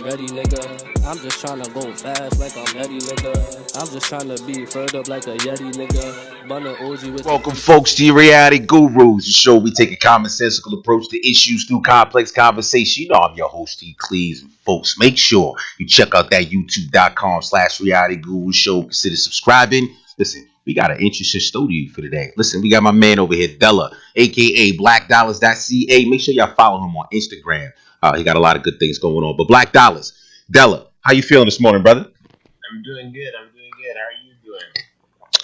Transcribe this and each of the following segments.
ready, nigga. I'm just tryna go fast like I'm ready, nigga. I'm just tryna be furred up like a Yeti, nigga. Bun OG with Welcome, folks, to your Reality Gurus, the show we take a commonsensical approach to issues through complex conversation. You know I'm your host, T. Cleves. And folks, make sure you check out that youtube.com/reality guru show. Consider subscribing. Listen, we got an interesting story for today. Listen, we got my man over here, Dela, aka blackdollars.ca. Make sure y'all follow him on Instagram. He got a lot of good things going on. But Black Dollars, Dela, how you feeling this morning, brother? I'm doing good. I'm doing good. How are you doing?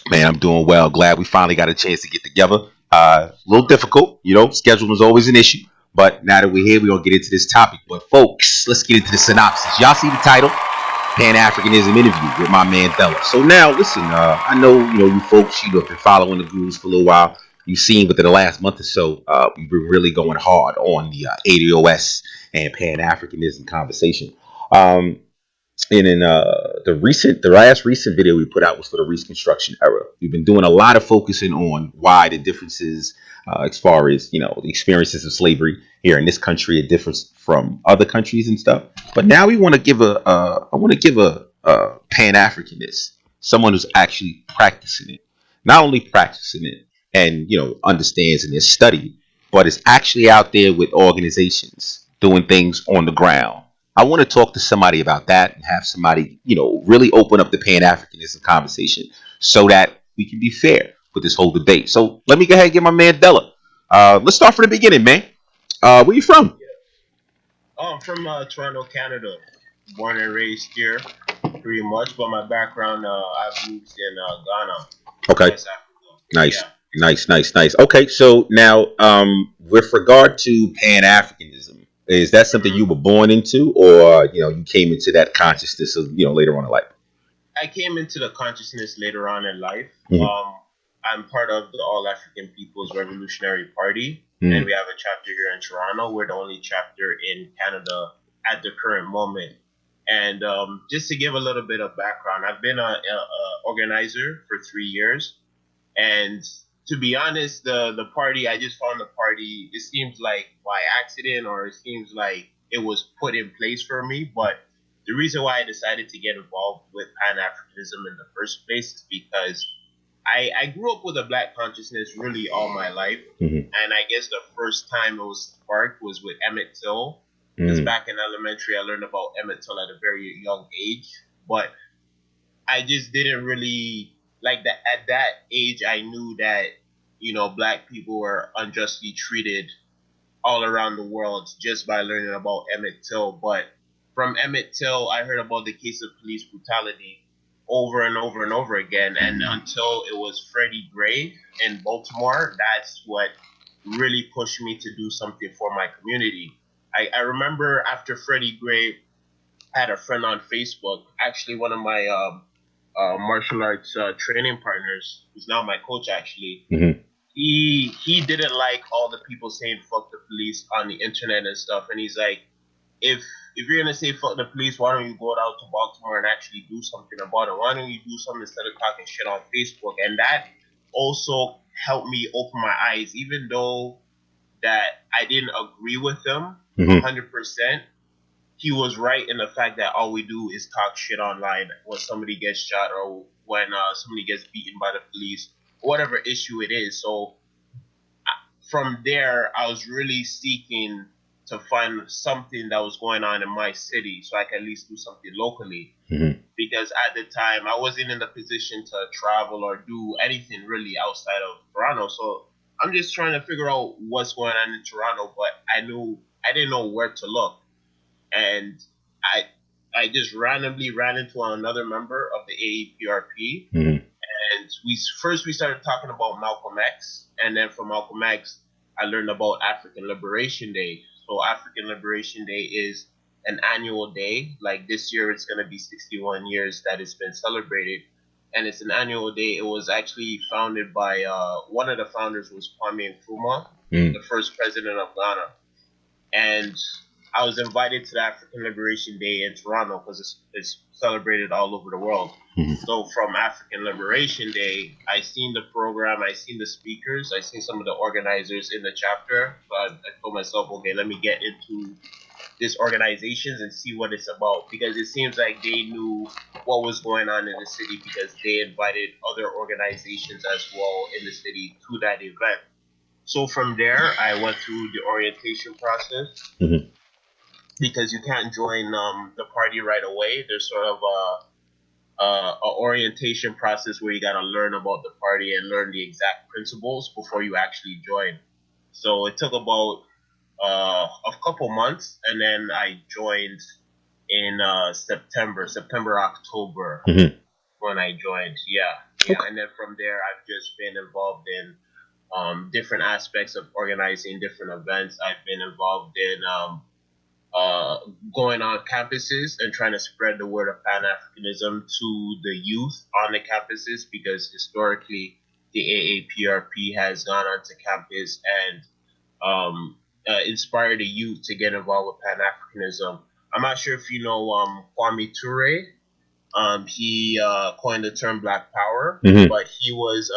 Man, I'm doing well. Glad we finally got a chance to get together. A little difficult, scheduling is always an issue. But now that we're here, we're going to get into this topic. But folks, let's get into the synopsis. Y'all see the title? Pan-Africanism interview with my man Dela. So now, listen, I know, you folks, have been following the gurus for a little while. You've seen within the last month or so, we've been really going hard on the ADOS and Pan-Africanism conversation. And in the last recent video we put out was for the Reconstruction era. We've been doing a lot of focusing on why the differences, as far as the experiences of slavery here in this country, are different from other countries and stuff. But now we want to give I want to give a Pan-Africanist, someone who's actually practicing it, not only practicing it and understands and is studied, but is actually out there with organizations doing things on the ground. I want to talk to somebody about that and have somebody, really open up the Pan-Africanism conversation so that we can be fair with this whole debate. So let me go ahead and get my man Dela. Let's start from the beginning, man. Where you from? Oh, I'm from Toronto, Canada. Born and raised here, pretty much. But my background, I've moved in Ghana, Okay. West Africa. Nice. Yeah. Nice. Okay, so now, with regard to Pan-Africanism, is that something you were born into, or you came into that consciousness of later on in life? I came into the consciousness later on in life. Mhm. I'm part of the All African People's Revolutionary Party, Mhm. and we have a chapter here in Toronto. We're the only chapter in Canada at the current moment. And just to give a little bit of background, I've been a organizer for 3 years. And to be honest, the party, I just found the party, it seems like by accident, or it seems like it was put in place for me. But the reason why I decided to get involved with Pan-Africanism in the first place is because I grew up with a black consciousness really all my life. Mhm. And I guess the first time it was sparked was with Emmett Till. Because back in elementary, I learned about Emmett Till at a very young age. But I just didn't really like that. At that age, I knew that black people were unjustly treated all around the world just by learning about Emmett Till. But from Emmett Till, I heard about the case of police brutality over and over and over again, and until it was Freddie Gray in Baltimore, that's what really pushed me to do something for my community. I remember after Freddie Gray, I had a friend on Facebook, actually one of my martial arts training partners, who's now my coach actually. Mhm. He didn't like all the people saying fuck the police on the internet and stuff, and he's like, if you're gonna say fuck the police, why don't you go out to Baltimore and actually do something about it? Why don't you do something instead of talking shit on Facebook? And that also helped me open my eyes, even though that I didn't agree with him Mhm. 100%. He was right in the fact that all we do is talk shit online when somebody gets shot, or when somebody gets beaten by the police, whatever issue it is. So from there, I was really seeking to find something that was going on in my city so I could at least do something locally. Mhm. Because at the time, I wasn't in the position to travel or do anything really outside of Toronto. So I'm just trying to figure out what's going on in Toronto, but I didn't know where to look. And I just randomly ran into another member of the AAPRP, Mhm. and we started talking about Malcolm X, and then from Malcolm X, I learned about African Liberation Day. So African Liberation Day is an annual day. Like this year, it's gonna be 61 years that it's been celebrated, and it's an annual day. It was actually founded by one of the founders was Kwame Nkrumah, Mhm. the first president of Ghana, and I was invited to the African Liberation Day in Toronto because it's celebrated all over the world. Mhm. So from African Liberation Day, I seen the program, I seen the speakers, I seen some of the organizers in the chapter. So I told myself, okay, let me get into these organizations and see what it's about, because it seems like they knew what was going on in the city because they invited other organizations as well in the city to that event. So from there, I went through the orientation process Mm-hmm. because you can't join the party right away. There's sort of a orientation process where you got to learn about the party and learn the exact principles before you actually join. So it took about a couple months, and then I joined in September, October Mm-hmm. when I joined. Yeah, Okay. and then from there, I've just been involved in different aspects of organizing different events. I've been involved in uh, going on campuses and trying to spread the word of Pan Africanism to the youth on the campuses, because historically the AAPRP has gone onto campus and inspire the youth to get involved with Pan Africanism. I'm not sure if you know Kwame Ture. He coined the term Black Power, Mm-hmm. but he was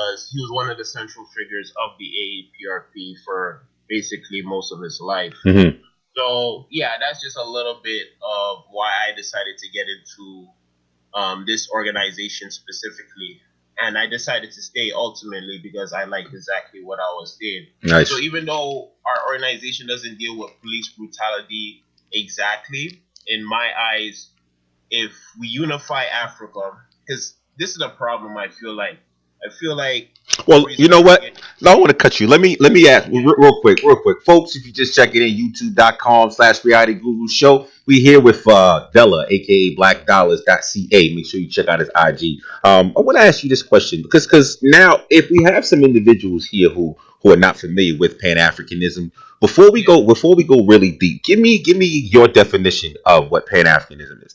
one of the central figures of the AAPRP for basically most of his life. Mm-hmm. So yeah, that's just a little bit of why I decided to get into this organization specifically. And I decided to stay ultimately because I liked exactly what I was doing. Nice. So even though our organization doesn't deal with police brutality exactly, in my eyes, if we unify Africa, because this is a problem. I feel like Well, you know what? No, I want to cut you. Let me ask real quick, folks. If you just check it in, youtube.com/reality guru show. We here with Dela, aka blackdollars.ca. Make sure you check out his IG. I want to ask you this question because now if we have some individuals here who are not familiar with Pan Africanism, before we go really deep, give me your definition of what Pan Africanism is.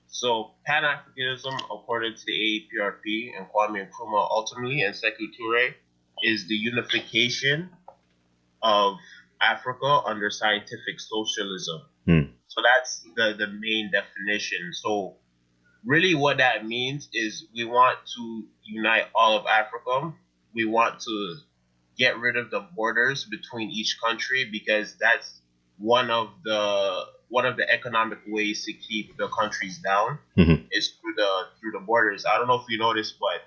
So Pan Africanism, according to the AAPRP and Kwame Nkrumah ultimately and Sekou Toure, is the unification of Africa under scientific socialism. Hmm. So that's the main definition. So really what that means is we want to unite all of Africa. We want to get rid of the borders between each country, because that's one of the economic ways to keep the countries down Mm-hmm. is through the borders. I don't know if you noticed, but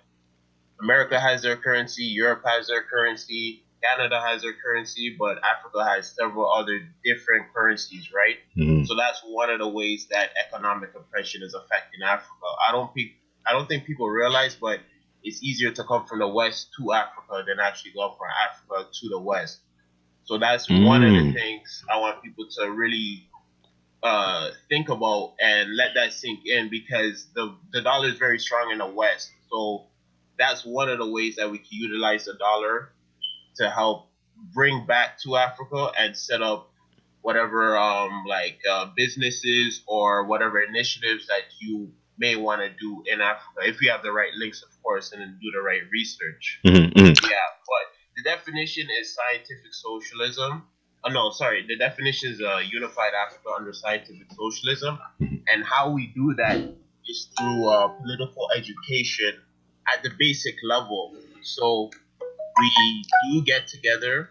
America has their currency, Europe has their currency, Canada has their currency, but Africa has several other different currencies, right? Mm-hmm. So that's one of the ways that economic oppression is affecting Africa. I don't think people realize, but it's easier to come from the West to Africa than actually go from Africa to the West. So that's one of the things I want people to really think about and let that sink in, because the dollar is very strong in the West. So that's one of the ways that we can utilize the dollar to help bring back to Africa and set up whatever businesses or whatever initiatives that you may want to do in Africa, if you have the right links, of course, and then do the right research. Mm-hmm. Mm-hmm. Yeah, but the definition is scientific socialism. No, sorry. The definition is unified Africa under scientific socialism, and how we do that is through political education at the basic level. So we do get together.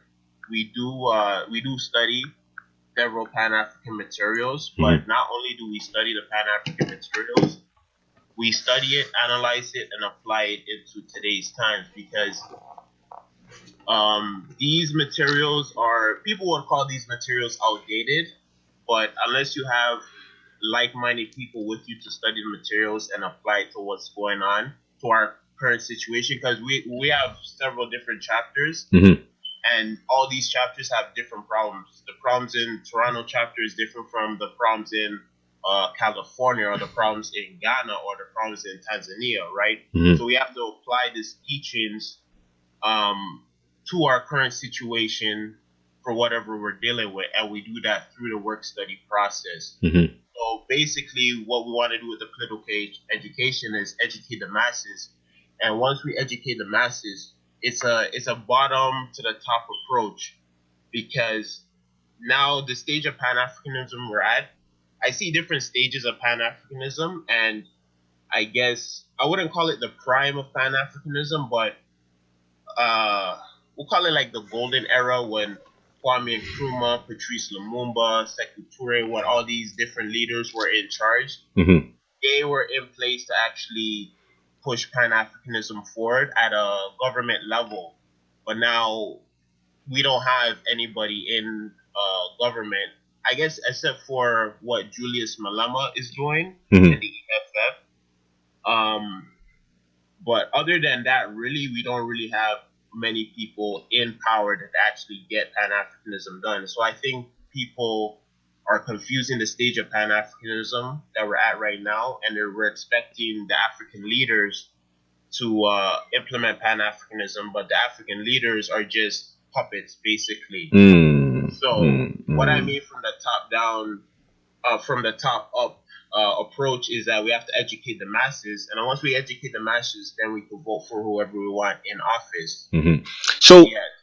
We do study several Pan African materials, but not only do we study the Pan African materials, we study it, analyze it, and apply it into today's times, because these materials people would call these materials outdated, but unless you have like-minded people with you to study the materials and apply it to what's going on to our current situation, because we have several different chapters, Mm-hmm. and all these chapters have different problems. The problems in Toronto chapter is different from the problems in California, or the problems in Ghana, or the problems in Tanzania, right? Mm-hmm. So we have to apply these teachings to our current situation for whatever we're dealing with, and we do that through the work study process. Mm-hmm. So basically, what we want to do with the political education is educate the masses, and once we educate the masses, it's a bottom to the top approach, because now the stage of Pan Africanism we're at, I see different stages of Pan Africanism, and I guess I wouldn't call it the prime of Pan Africanism, but we'll call it like the golden era, when Kwame Nkrumah, Patrice Lumumba, Sekou Toure, when all these different leaders were in charge, they were in place to actually push Pan-Africanism forward at a government level. But now we don't have anybody in government, I guess, except for what Julius Malema is doing in the EFF. But other than that, really, we don't really have many people in power that actually get Pan-Africanism done. So I think people are confusing the stage of Pan-Africanism that we're at right now, and we're expecting the African leaders to implement Pan-Africanism, but the African leaders are just puppets, basically. What I mean from the top down, from the top up approach is that we have to educate the masses, and once we educate the masses, then we can vote for whoever we want in office.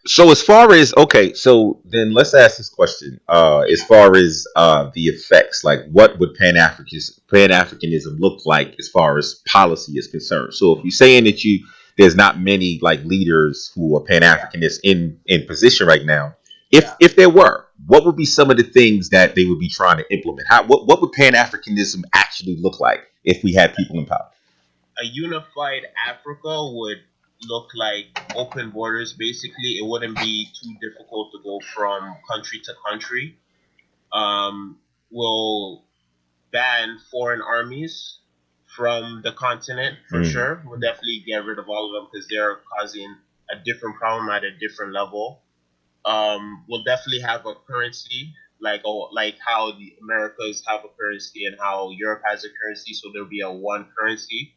So as far as so then let's ask this question. As far as the effects, like what would Pan-Africanism look like as far as policy is concerned? So if you're saying that there's not many like leaders who are Pan-Africanists in position right now, if there were, what would be some of the things that they would be trying to implement? What would Pan-Africanism actually look like if we had people in power? A unified Africa would look like open borders. Basically, it wouldn't be too difficult to go from country to country. We'll ban foreign armies from the continent for sure. We'll definitely get rid of all of them because they're causing a different problem at a different level. We'll definitely have a currency like how the Americas have a currency and how Europe has a currency, so there'll be a one currency.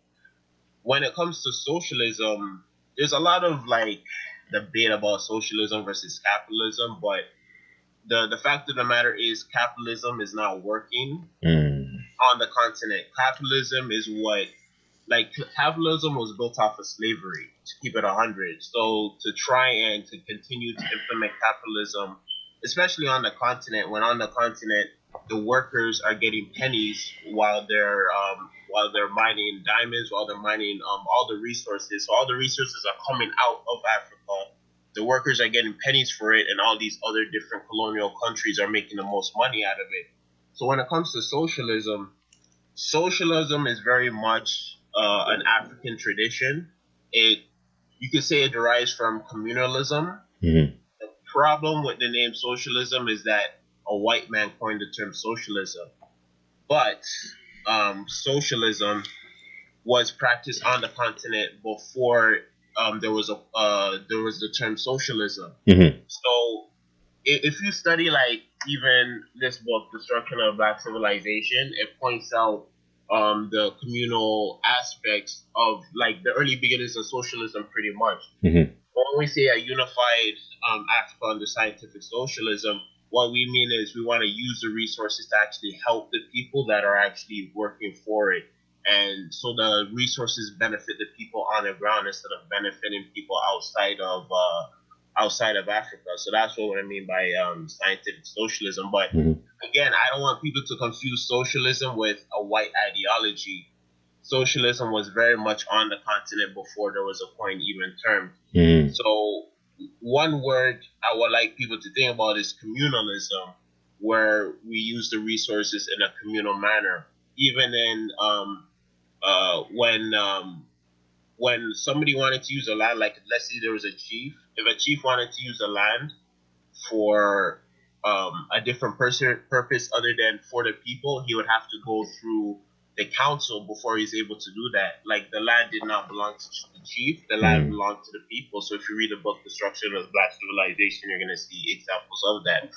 When it comes to socialism, there's a lot of like debate about socialism versus capitalism, but the fact of the matter is capitalism is not working on the continent. Capitalism was built off of slavery, to keep it 100. So to try and to continue to implement capitalism, especially on the continent, when on the continent the workers are getting pennies while they're mining diamonds, while they're mining all the resources. So all the resources are coming out of Africa. The workers are getting pennies for it, and all these other different colonial countries are making the most money out of it. So when it comes to socialism is very much an African tradition. You could say it derives from communalism. The problem with the name socialism is that a white man coined the term socialism, but socialism was practiced on the continent before there was the term socialism. So if you study like even this book, Destruction of Black Civilization, it points out the communal aspects of like the early beginnings of socialism pretty much. When we say a unified Africa under scientific socialism, what we mean is we want to use the resources to actually help the people that are actually working for it. And so the resources benefit the people on the ground instead of benefiting people outside of Africa. So that's what I mean by scientific socialism. But again, I don't want people to confuse socialism with a white ideology. Socialism was very much on the continent before there was a point even termed. So one word I would like people to think about is communalism, where we use the resources in a communal manner. Even in when somebody wanted to use a land, like let's say there was a chief. If a chief wanted to use a land for a different purpose other than for the people, he would have to go through the council before he's able to do that. Like the land did not belong to the chief, the land belonged to the people. So if you read the book Destruction of Black Civilization, you're gonna see examples of that.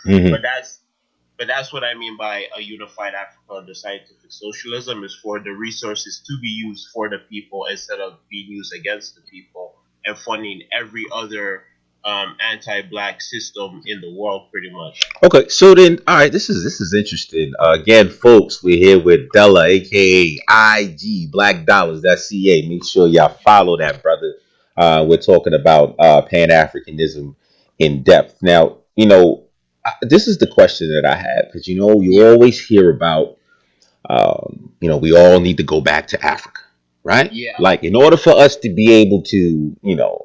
But that's what I mean by a unified Africa under scientific socialism, is for the resources to be used for the people instead of being used against the people and funding every other anti-black system in the world, pretty much. Okay, so then, all right, this is interesting. Again, folks, we're here with Dela, aka IG Black Dollars. That's CA. Make sure y'all follow that, brother. We're talking about Pan-Africanism in depth. Now, this is the question that I have, because you always hear about, we all need to go back to Africa. right? Yeah. Like, in order for us to be able to,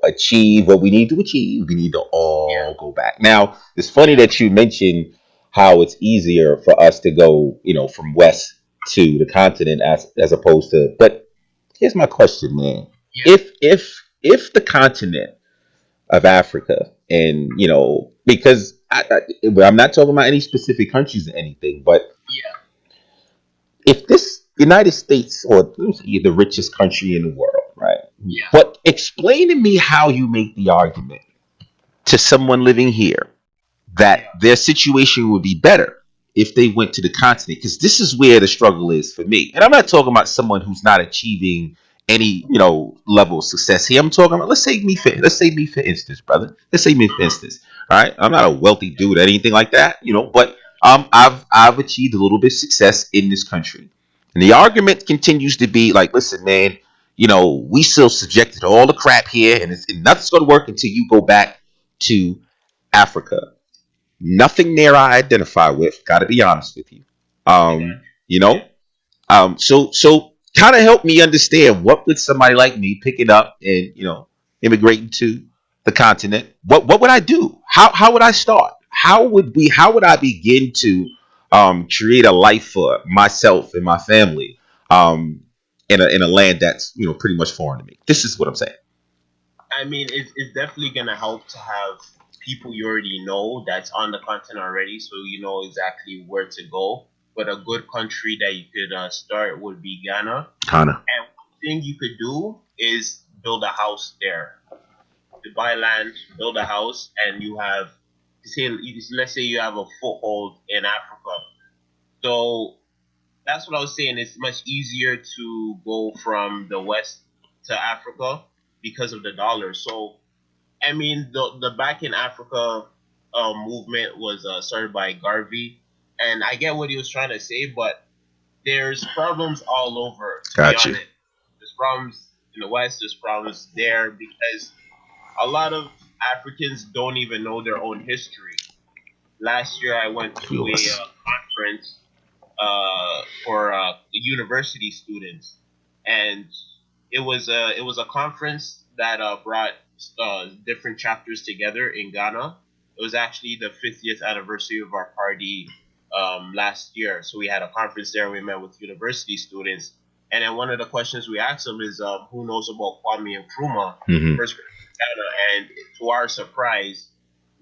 achieve what we need to achieve, we need to all Yeah. go back. Now, it's funny Yeah. that you mentioned how it's easier for us to go, from west to the continent as opposed to. But here's my question, man. Yeah. If the continent of Africa, and because I'm not talking about any specific countries or anything, but Yeah. if this United States, or the richest country in the world, right? Yeah. But explain to me how you make the argument to someone living here that Yeah. their situation would be better if they went to the continent, because this is where the struggle is for me. And I'm not talking about someone who's not achieving any level of success here. I'm talking about, let's say me for instance, brother. Let's say me for Mhm. instance. All right, I'm not a wealthy dude or anything like that, but I've achieved a little bit of success in this country. And the Yeah. argument continues to be like, listen, man, we still subjected to all the crap here, and nothing's going to work until you go back to Africa. Nothing there I identify with. Got to be honest with you. I got Um, you you. Yeah. know. So kind of help me understand, what would somebody like me picking up and immigrating to the continent? What would I do? How would I start? How would I begin to create a life for myself and my family in a land that's pretty much foreign to me? This is what I'm saying. I mean, it's definitely gonna help to have people you already know that's on the continent already, so you know exactly where to go. But a good country that you could start would be Ghana. Kinda. And one thing you could do is build a house there. To buy land, build a house, and you have, say, let's say you have a foothold in Africa. So that's what I was saying. It's much easier to go from the west to Africa because of the dollar. So I mean, the Back in Africa movement was started by Garvey, and I get what he was trying to say, but there's problems all over. To be Gotcha. honest, there's problems in the West. There's problems there because a lot of Africans don't even know their own history. Last year, I went to Feel a us. conference for university students, and it was a conference that brought different chapters together in Ghana. It was actually the 50th anniversary of our party last year, so we had a conference there. We met with university students, and then one of the questions we asked them is, who knows about Kwame Nkrumah, Hmm. first president of Ghana? And to our surprise,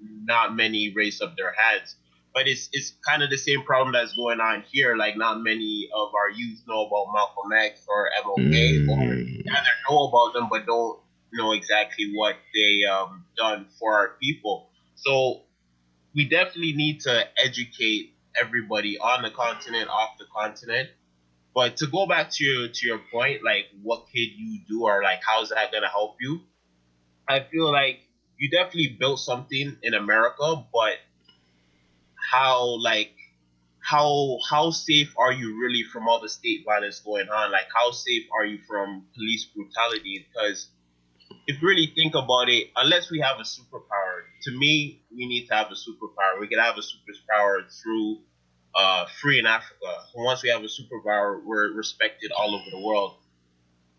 not many raised up their hands. But it's kind of the same problem that's going on here. Like, not many of our youth know about Malcolm X or MLK, or Mm. either know about them but don't know exactly what they done for our people. So we definitely need to educate everybody on the continent, off the continent. But to go back to your point, like, what could you do, or like, how's that gonna help you? I feel like you definitely built something in America, but how like how safe are you really from all the state violence going on? Like, how safe are you from police brutality? Because if you really think about it, unless we have a superpower, to me, we need to have a superpower. We can have a superpower through free in Africa. Once we have a superpower, we're respected all over the world.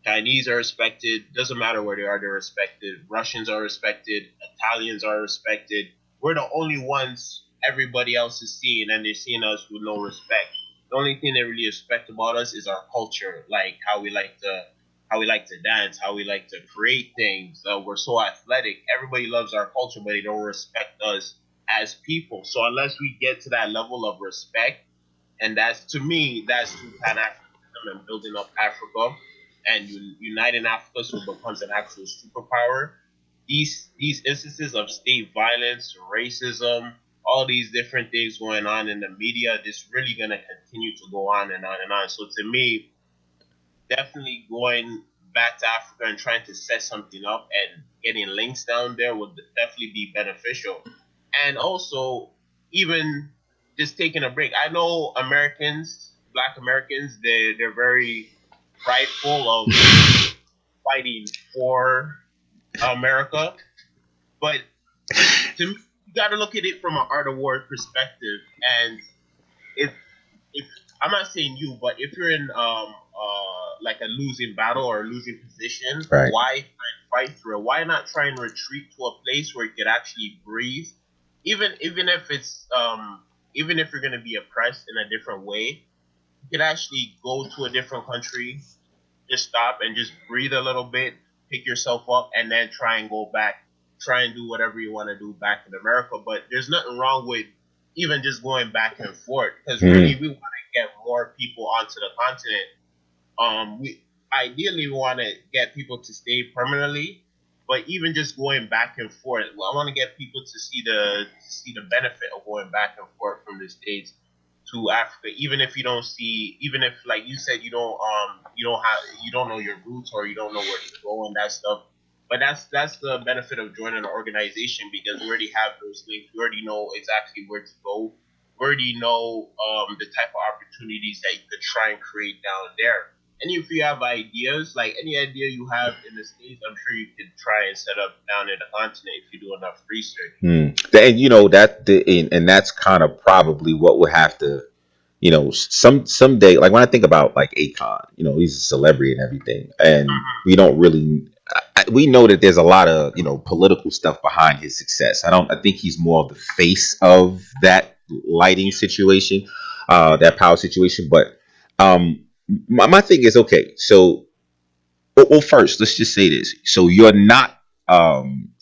Chinese are respected. Doesn't matter where they are, they're respected. Russians are respected. Italians are respected. We're the only ones everybody else is seeing, and they're seeing us with no respect. The only thing they really respect about us is our culture, like how we like to dance, how we like to create things. We're so athletic. Everybody loves our culture, but they don't respect us as people. So unless we get to that level of respect, and that's, to me, that's through Pan Africanism and building up Africa and uniting Africa so it becomes an actual superpower. These instances of state violence, racism, all these different things going on in the media, this really gonna continue to go on and on and on. So to me, definitely going back to Africa and trying to set something up and getting links down there would definitely be beneficial. And also, even just taking a break. I know Americans, Black Americans, they're very prideful of fighting for America, but to me, you got to look at it from an art of war perspective. And if if I'm not saying you, but if you're in like a losing battle or a losing position, Right. why try and fight through it? Why not try and retreat to a place where you could actually breathe, even if it's even if you're gonna be oppressed in a different way, you could actually go to a different country, just stop and just breathe a little bit, pick yourself up, and then try and go back, try and do whatever you want to do back in America. But there's nothing wrong with even just going back and forth, because really we want to get more people onto the continent. We ideally we want to get people to stay permanently, but even just going back and forth, I want to get people to see the benefit of going back and forth from the States to Africa, even if you don't see, even if like you said, you don't know your roots or you don't know where to go and that stuff. But that's the benefit of joining an organization, because we already have those links. We already know exactly where to go. We already know the type of opportunities that you could try and create down there. And if you have ideas, like any idea you have in the States, I'm sure you could try and set up down in the continent if you do enough research. And you know and that's kind of probably what we'll have to, someday. Like when I think about like Akon, he's a celebrity and everything, and we don't really. We know that there's a lot of political stuff behind his success. I think he's more of the face of that lighting situation, that power situation. But my thing is, okay, so well, first let's just say this. So you're not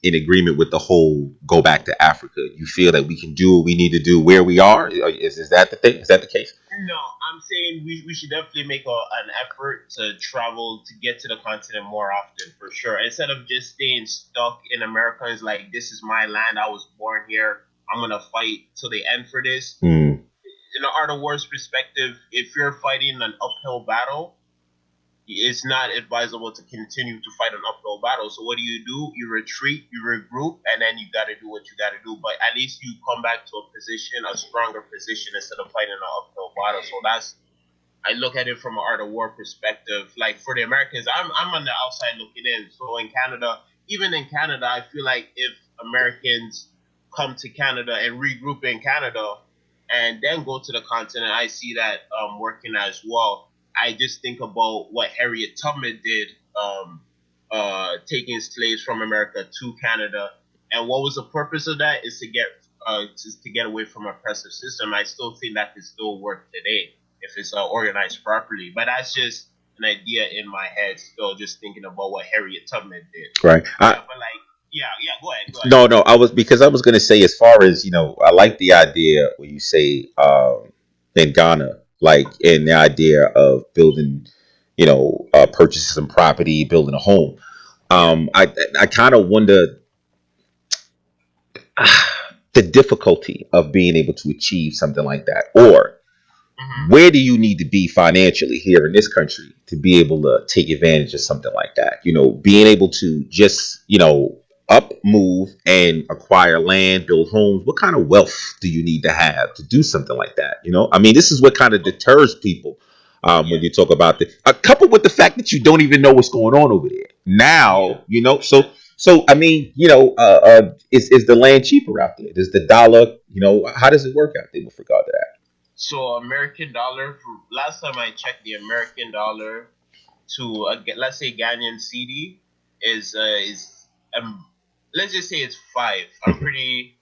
in agreement with the whole go back to Africa. You feel that we can do what we need to do where we are. Is that the thing? Is that the case? No, I'm saying we should definitely make an effort to travel to get to the continent more often, for sure. Instead of just staying stuck in America, it's like, this is my land. I was born here. I'm gonna fight till the end for this. In the art of war's perspective, if you're fighting an uphill battle, it's not advisable to continue to fight an uphill battle. So what do? You retreat, you regroup, and then you got to do what you got to do. But at least you come back to a stronger position, instead of fighting an uphill battle. So I look at it from an art of war perspective. Like for the Americans, I'm on the outside looking in. So in Canada, even in Canada, I feel like if Americans come to Canada and regroup in Canada and then go to the continent, I see that working as well. I just think about what Harriet Tubman did, taking slaves from America to Canada, and what was the purpose of that? Is to get away from oppressive system. I still think that can still work today if it's organized properly. But that's just an idea in my head. Still, just thinking about what Harriet Tubman did. Right. But like, yeah. Go ahead. No. I was going to say, as far as I like the idea when you say in Ghana. Like in the idea of building, purchasing some property, building a home. I kind of wonder the difficulty of being able to achieve something like that, or where do you need to be financially here in this country to be able to take advantage of something like that? Being able to just up, move, and acquire land, build homes. What kind of wealth do you need to have to do something like that? I mean, this is what kind of deters people when you talk about this. Coupled with the fact that you don't even know what's going on over there now. So I mean, is the land cheaper out there? Does the dollar, how does it work out there with regard to that? So American dollar, last time I checked, the American dollar to let's say Ghanaian cedi is let's just say it's 5. I'm pretty.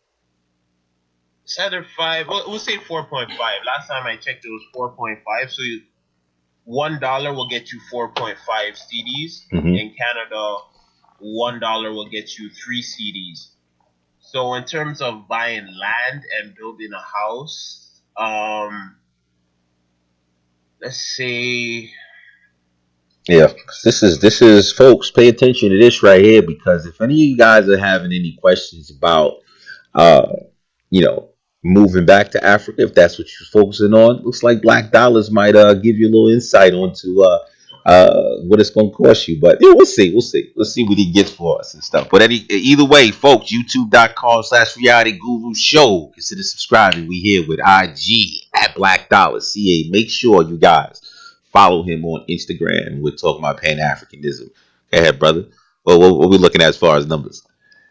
It's either 5. We'll say 4.5. Last time I checked, it was 4.5. So $1 will get you 4.5 cedis. In Canada, $1 will get you 3 cedis. So in terms of buying land and building a house, let's say. Yeah, this is folks, pay attention to this right here, because if any of you guys are having any questions about moving back to Africa, if that's what you're focusing on, looks like Black Dollars might give you a little insight onto what it's going to cost you. But yeah, we'll see. Let's see what he gets for us and stuff. But either way, folks, youtube.com/reality guru show. Consider subscribing. We here with IG at Black Dollars CA. Make sure you guys follow him on Instagram. We're talking about Pan-Africanism. Go ahead, brother. Well, what we looking at as far as numbers?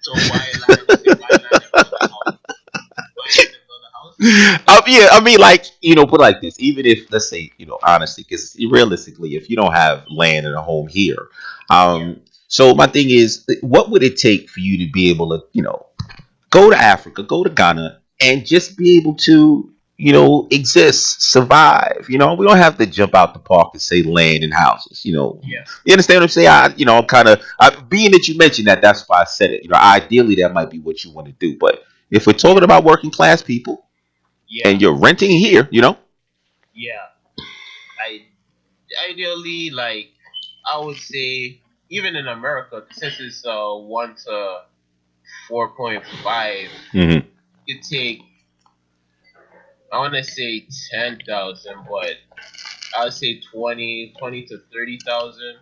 So why land and build a house? Yeah, I mean, like, put it like this. Even if, let's say, honestly, because realistically, if you don't have land and a home here, Yeah. so my thing is, what would it take for you to be able to, go to Africa, go to Ghana, and just be able to, exist, survive. We don't have to jump out the park and say land and houses. Yeah. You understand what I'm saying? I'm kind of being that you mentioned that. That's why I said it. Ideally, that might be what you want to do. But if we're talking Yeah. about working class people Yeah. and you're renting here, Yeah. I ideally, like, I would say even in America, since it's 1 to 4.5, hmm it take, I want to say 10,000, but I would say 20 to 30,000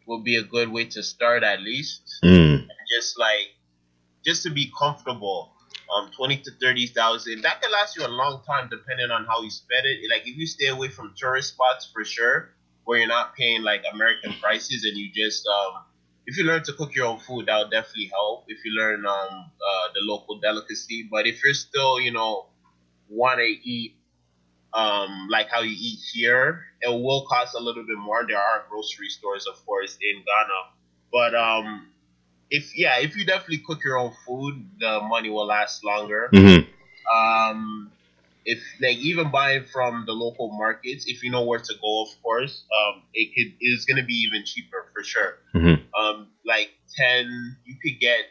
would be a good way to start at least. mm, Just like just to be comfortable. 20 to 30,000. That can last you a long time depending on how you spend it. Like if you stay away from tourist spots for sure, where you're not paying like American prices, and you just if you learn to cook your own food, that would definitely help. If you learn the local delicacy, but if you're still want to eat like how you eat here, it will cost a little bit more. There are grocery stores, of course, in Ghana, but if you definitely cook your own food, the money will last longer. hmm Um, if like even buying from the local markets, if you know where to go, of course, it's gonna be even cheaper for sure. hmm Like 10, you could get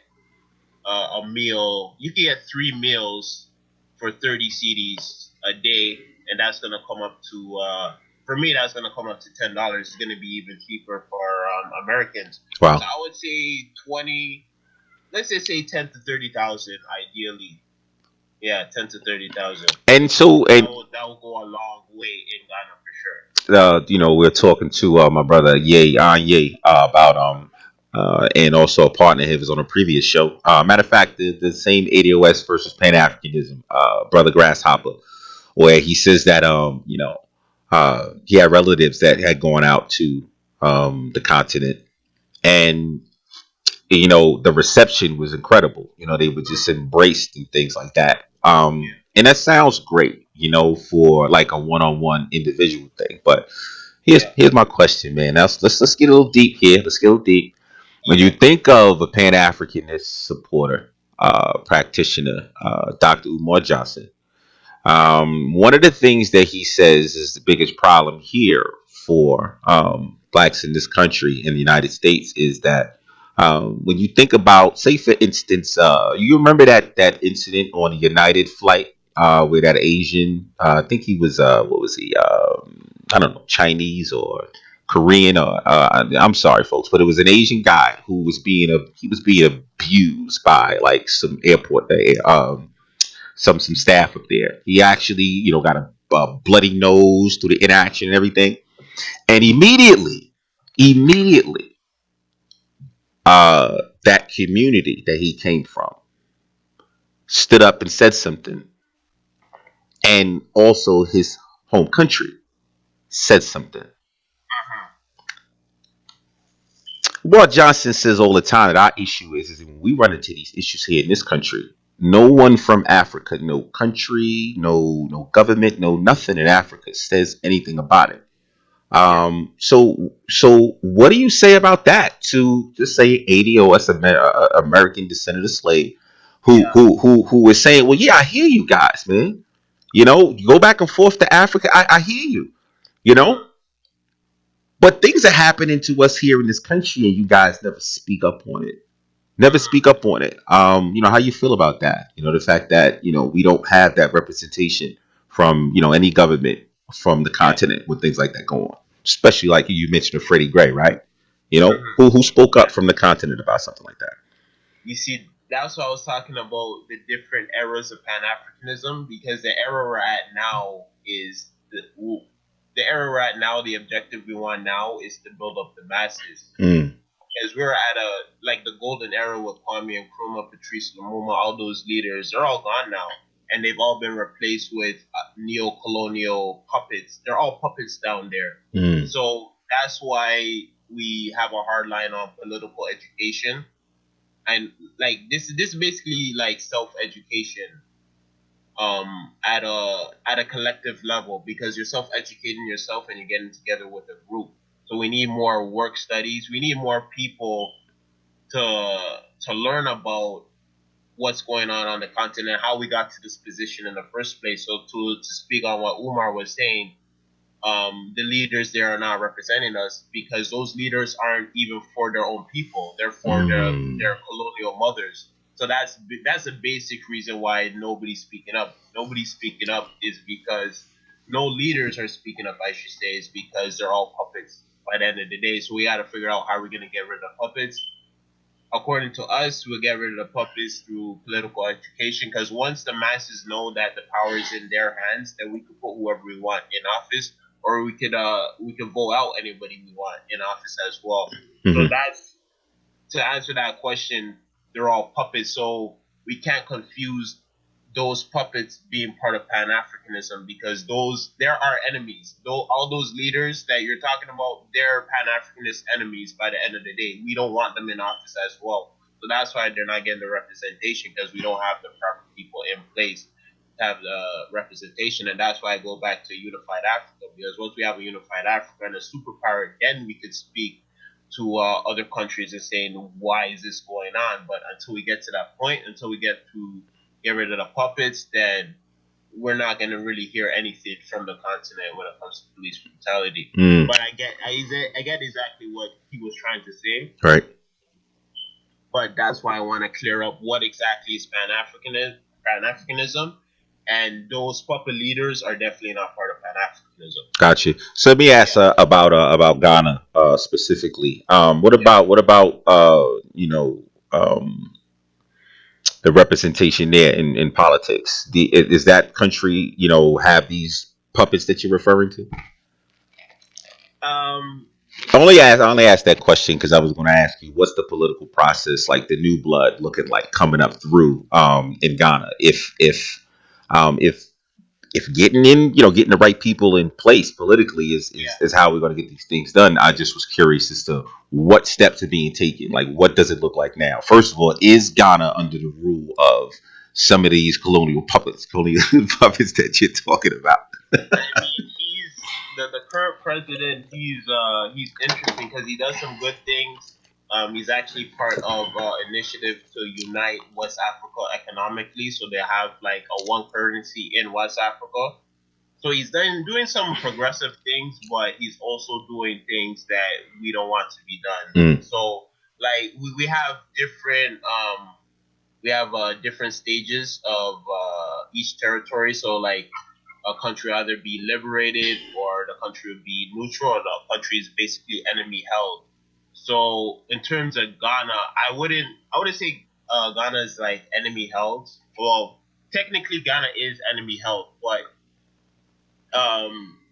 a meal. You could get 3 meals for 30 CDs a day, and that's gonna come up to for me that's gonna come up to $10. It's gonna be even cheaper for Americans. So Wow. I would say 20. Let's just say 10 to 30,000, ideally. Yeah, 10 to 30,000. And so, and That will go a long way in Ghana for sure. we're talking to my brother Ye about and also a partner of his on a previous show. Matter of fact, the same ADOS versus Pan Africanism, brother Grasshopper, where he says that he had relatives that had gone out to the continent, and the reception was incredible. They were just embraced and things like that. Yeah, And that sounds great, for like a one-on-one individual thing. But here's yeah, here's my question, man. Now let's get a little deep here. Let's get a little deep. When you yeah, think of a Pan Africanist supporter, practitioner, Dr. Umar Johnson, one of the things that he says is the biggest problem here for blacks in this country, in the United States, is that when you think about, say, for instance, you remember that incident on a United flight where that Asian, I think he was, what was he? I don't know, Chinese or Korean, or I'm sorry, folks, but it was an Asian guy who was being abused by like some airport, some staff up there. He actually, got a bloody nose through the interaction and everything. And immediately, that community that he came from stood up and said something, and also his home country said something. What Johnson says all the time that our issue is when we run into these issues here in this country, no one from Africa, no country, no government, no nothing in Africa says anything about it. yeah. So what do you say about that to just say ADOS, American descendant of slave, Yeah. who is saying, well, yeah, I hear you guys, man. You go back and forth to Africa. I hear you. You know, but things are happening to us here in this country, and you guys never speak up on it. Never speak up on it. How you feel about that? The fact that we don't have that representation from any government from the Yeah. continent with things like that going on. Especially like you mentioned of Freddie Gray, right? Hmm. Who spoke Yeah. up from the continent about something like that. You see, that's what I was talking about, the different eras of Pan Africanism, because the era we're at now is the era we're at now. The objective we want now is to build up the masses. Mm, Because we're at like the golden era with Kwame Nkrumah, Patrice Lumumba, all those leaders. They're all gone now, and they've all been replaced with neo-colonial puppets. They're all puppets down there. mm, So that's why we have a hard line on political education, and like this is basically like self education. at a collective level, because you're self-educating yourself and you're getting together with a group. So we need more work studies. We need more people to learn about what's going on the continent, how we got to this position in the first place. So to speak on what Umar was saying, the leaders there are not representing us, because those leaders aren't even for their own people. They're for their colonial mothers. So that's a basic reason why nobody's speaking up. Nobody's speaking up is because no leaders are speaking up, I should say, is because they're all puppets by the end of the day. So we got to figure out how we're going to get rid of puppets. According to us, we'll get rid of the puppets through political education, because once the masses know that the power is in their hands, then we could put whoever we want in office, or we could vote out anybody we want in office as well. So that's, to answer that question, they're all puppets. So we can't confuse those puppets being part of Pan-Africanism, because they're our enemies. Though all those leaders that you're talking about, they're Pan-Africanist enemies by the end of the day. We don't want them in office as well. So that's why they're not getting the representation, because we don't have the proper people in place to have the representation. And that's why I go back to unified Africa, because once we have a unified Africa and a superpower, then we could speak to other countries and saying, why is this going on? But until we get to that point, until we get to get rid of the puppets, then we're not going to really hear anything from the continent when it comes to police brutality. But I get exactly what he was trying to say. Right. But that's why I want to clear up what exactly is Pan-Africanism, and those puppet leaders are definitely not part of Pan-Africanism. Gotcha. So let me ask about Ghana specifically. What about the representation there in politics? Is that country have these puppets that you're referring to? I only asked that question because I was going to ask you, what's the political process like, the new blood looking like coming up through in Ghana? If getting in, getting the right people in place politically is how we're going to get these things done. I just was curious as to what steps are being taken. Like, what does it look like now? First of all, is Ghana under the rule of some of these colonial puppets that you're talking about? I mean, the current president. He's interesting because he does some good things. He's actually part of initiative to unite West Africa economically, so they have like a one currency in West Africa. So he's doing some progressive things, but he's also doing things that we don't want to be done. So like we have different stages of each territory. So like a country either be liberated, or the country would be neutral, or the country is basically enemy held. So in terms of Ghana, I wouldn't say Ghana is like enemy held. Well, technically Ghana is enemy held, but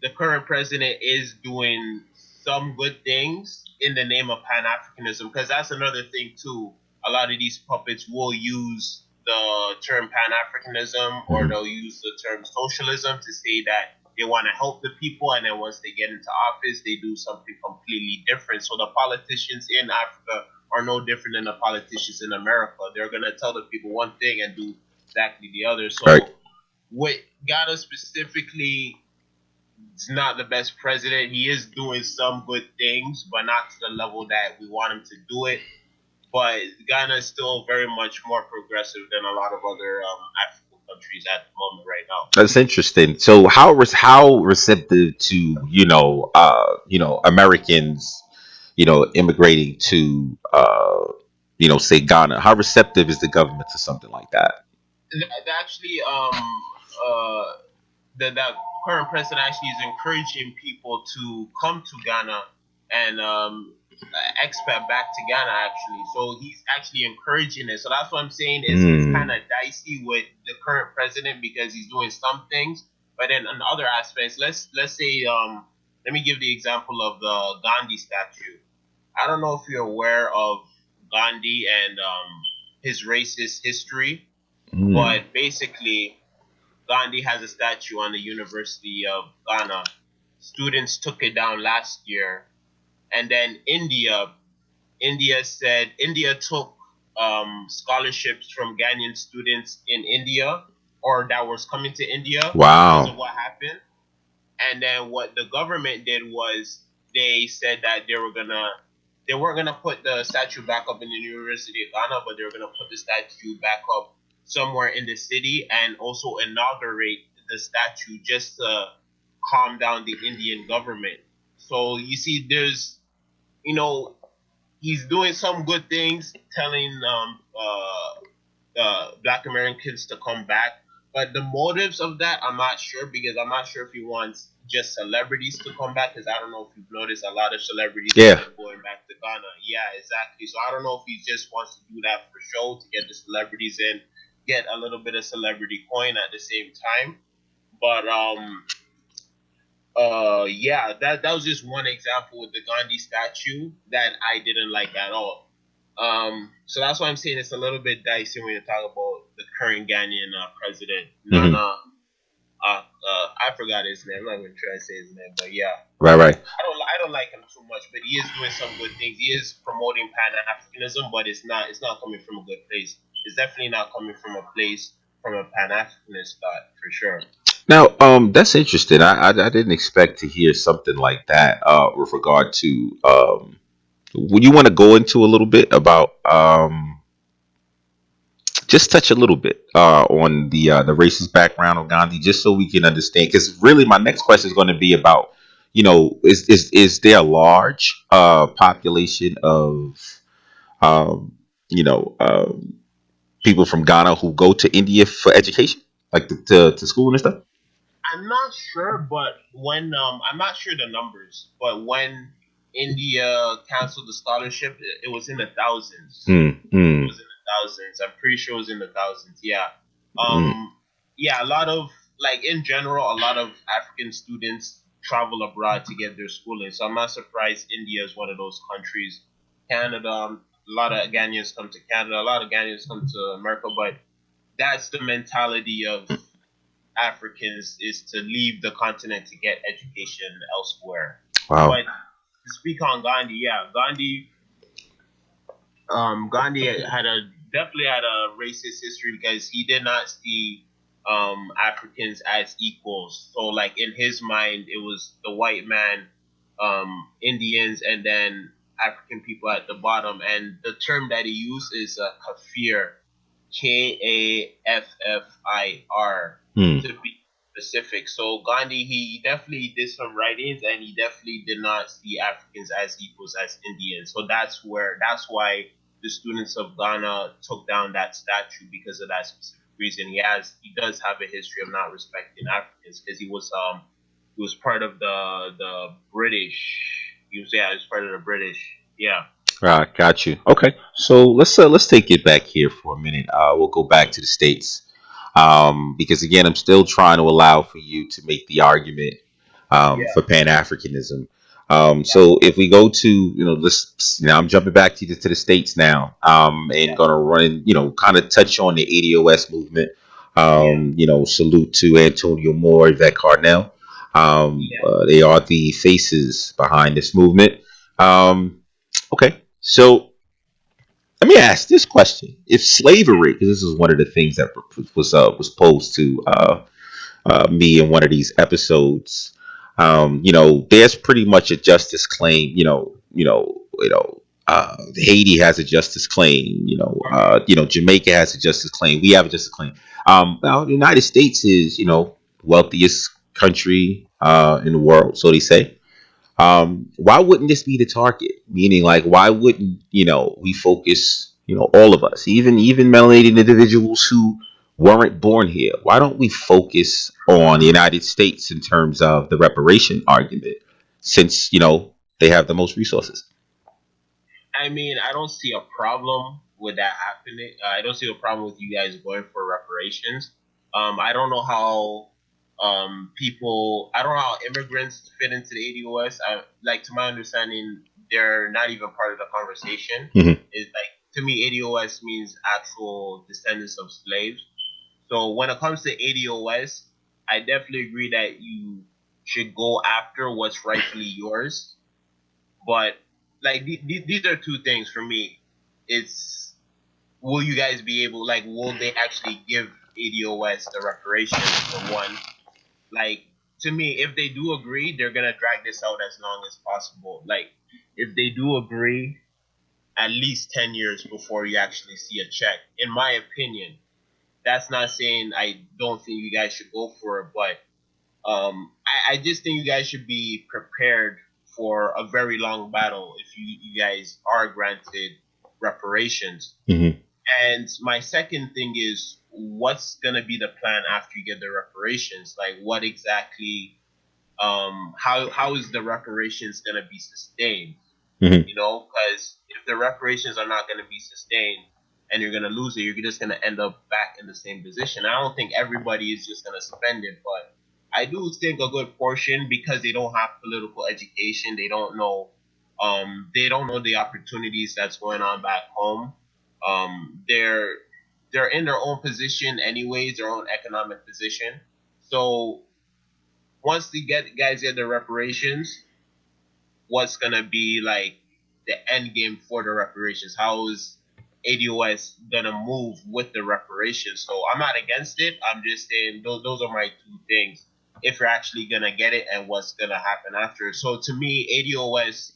the current president is doing some good things in the name of Pan-Africanism, because that's another thing too. A lot of these puppets will use the term Pan-Africanism, or they'll use the term socialism to say that they want to help the people, and then once they get into office, they do something completely different. So the politicians in Africa are no different than the politicians in America. They're going to tell the people one thing and do exactly the other. So with Ghana specifically, it's not the best president. He is doing some good things, but not to the level that we want him to do it. But Ghana is still very much more progressive than a lot of other African countries at the moment right now. That's interesting. So how receptive to Americans immigrating to say Ghana? How receptive is the government to something like that? Actually, the current president actually is encouraging people to come to Ghana and expat back to Ghana, actually. So he's actually encouraging it. So that's what I'm saying is it's kind of dicey with the current president, because he's doing some things, but then on other aspects, let's say let me give the example of the Gandhi statue. I don't know if you're aware of Gandhi and his racist history, but basically Gandhi has a statue on the University of Ghana. Students took it down last year. And then India took scholarships from Ghanaian students in India or that was coming to India because of Wow. what happened. And then what the government did was they said that they weren't gonna put the statue back up in the University of Ghana, but they were gonna put the statue back up somewhere in the city and also inaugurate the statue just to calm down the Indian government. So you see, there's you know he's doing some good things, telling Black Americans to come back. But the motives of that, I'm not sure because I'm not sure if he wants just celebrities to come back. Because I don't know if you've noticed a lot of celebrities have Yeah. been going back to Ghana. Yeah, exactly. So I don't know if he just wants to do that for show to get the celebrities in, get a little bit of celebrity coin at the same time. But yeah, that was just one example with the Gandhi statue that I didn't like at all. So that's why I'm saying it's a little bit dicey when you talk about the current Ghanaian president, Hmm. Nana. I forgot his name. I'm not even trying to say his name, but yeah, Right. Right. I don't like him too much, but he is doing some good things. He is promoting Pan Africanism, but it's not coming from a good place. It's definitely not coming from a place from a Pan Africanist thought for sure. Now, that's interesting. I didn't expect to hear something like that. With regard to would you want to go into a little bit about just touch a little bit on the racist background of Gandhi, just so we can understand? Because really, my next question is going to be about, is there a large population of um, you know people from Ghana who go to India for education, like to school and stuff? I'm not sure, but when I'm not sure the numbers, but when India canceled the scholarship, it was in the thousands. Mm, It mm, was in the thousands. I'm pretty sure it was in the thousands. Yeah. mm. Yeah. A lot of like in general, a lot of African students travel abroad to get their schooling. So I'm not surprised India is one of those countries. Canada, a lot of Ghanaians come to Canada. A lot of Ghanaians come to America, but that's the mentality of Africans is to leave the continent to get education elsewhere. Wow. But to speak on Gandhi, yeah, Gandhi had a definitely had a racist history because he did not see Africans as equals. So like in his mind, it was the white man, Indians, and then African people at the bottom. And the term that he used is kafir, Kaffir, Mm. to be specific. So Gandhi, he definitely did some writings, and he definitely did not see Africans as equals as Indians. So that's why the students of Ghana took down that statue because of that specific reason. He does have a history of not respecting Africans because he was part of the British. He was part of the British. Yeah. Right, got you. Okay, so let's take it back here for a minute. We'll go back to the states, because again, I'm still trying to allow for you to make the argument Yeah. for Pan Africanism. So if we go to let's I'm jumping back to the states now, and Yeah. gonna run in, kind of touch on the ADOS movement. Yeah. Salute to Antonio Moore, Yvette Carnell. Yeah. They are the faces behind this movement. Okay, so let me ask this question: if slavery, because this is one of the things that was posed to me in one of these episodes, there's pretty much a justice claim. Haiti has a justice claim. Jamaica has a justice claim. We have a justice claim. Well, the United States is wealthiest country in the world, so they say. Why wouldn't this be the target? Meaning, like, why wouldn't we focus, all of us, even melanated individuals who weren't born here? Why don't we focus on the United States in terms of the reparation argument, since they have the most resources? I mean, I don't see a problem with that happening. I don't see a problem with you guys going for reparations. I don't know how I don't know how immigrants fit into the ADOS. Like to my understanding, they're not even part of the conversation. Hmm. Is like to me, ADOS means actual descendants of slaves. So when it comes to ADOS, I definitely agree that you should go after what's rightfully yours, but like these are two things for me. It's will you guys be able, like, will they actually give ADOS the reparations for one. Like, to me, if they do agree, they're gonna drag this out as long as possible. Like, if they do agree, at least 10 years before you actually see a check. In my opinion, that's not saying I don't think you guys should go for it, but I just think you guys should be prepared for a very long battle if you guys are granted reparations. Mm-hmm. And my second thing is, what's gonna be the plan after you get the reparations? Like, what exactly? How is the reparations gonna be sustained? Mm-hmm. You know, because if the reparations are not gonna be sustained and you're gonna lose it, you're just gonna end up back in the same position. I don't think everybody is just gonna spend it, but I do think a good portion, because they don't have political education, they don't know the opportunities that's going on back home. They're in their own position anyways, their own economic position. So once the guys get the reparations, what's gonna be like the end game for the reparations? How is ADOS gonna move with the reparations? So I'm not against it. I'm just saying those are my two things. If you're actually gonna get it and what's gonna happen after. So to me, ADOS